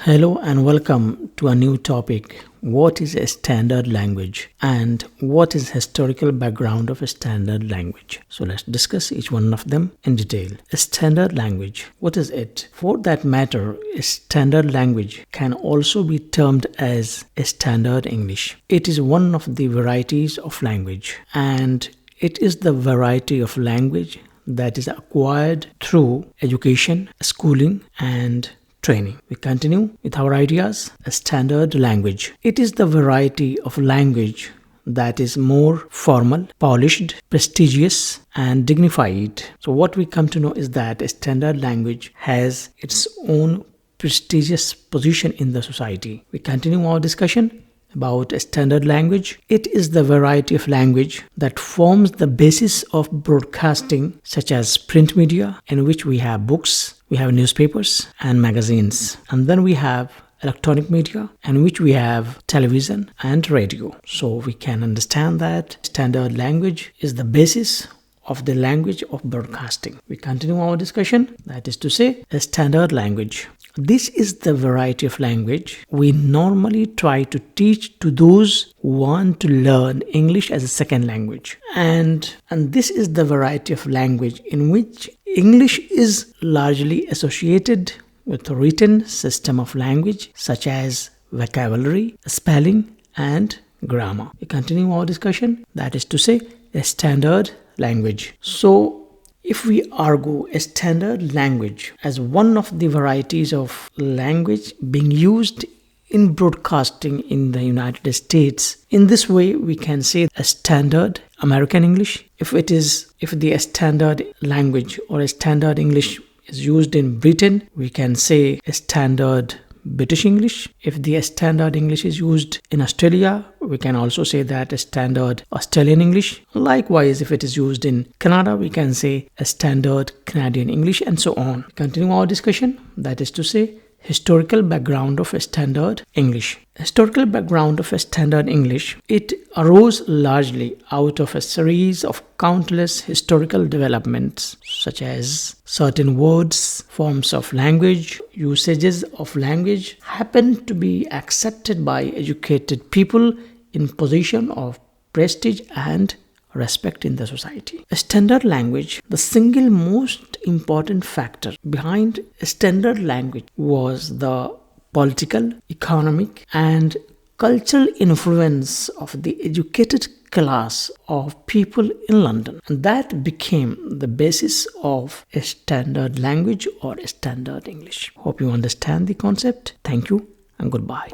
Hello and welcome to a new topic. What is a standard language and what is historical background of a standard language? So let's discuss each one of them in detail. A standard language, what is it? For that matter, a standard language can also be termed as a standard English. It is one of the varieties of language, and it is the variety of language that is acquired through education, schooling, and training. We continue with our ideas. A standard language. It is the variety of language that is more formal, polished, prestigious, and dignified. So what we come to know is that a standard language has its own prestigious position in the society. We continue our discussion about a standard language. It is the variety of language that forms the basis of broadcasting, such as print media, in which we have books, we have newspapers and magazines, and then we have electronic media, in which we have television and radio. So we can understand that standard language is the basis of the language of broadcasting. We continue our discussion, that is to say, a standard language. This is the variety of language we normally try to teach to those who want to learn English as a second language. And this is the variety of language in which English is largely associated with a written system of language such as vocabulary, spelling, and grammar. We continue our discussion, that is to say, a standard language. So, if we argue a standard language as one of the varieties of language being used in broadcasting in the United States, in this way we can say a standard American English. If the standard language or a standard English is used in Britain, we can say a standard British English. If the standard English is used in Australia, we can also say that a standard Australian English. Likewise, if it is used in Canada, we can say a standard Canadian English, and so on. Continue our discussion, that is to say, historical background of a standard English. Historical background of a standard English. It arose largely out of a series of countless historical developments, such as certain words, forms of language, usages of language happen to be accepted by educated people in position of prestige and respect in the society. A standard language, the single most important factor behind a standard language was the political, economic, and cultural influence of the educated class of people in London. And that became the basis of a standard language or a standard English. Hope you understand the concept. Thank you and goodbye.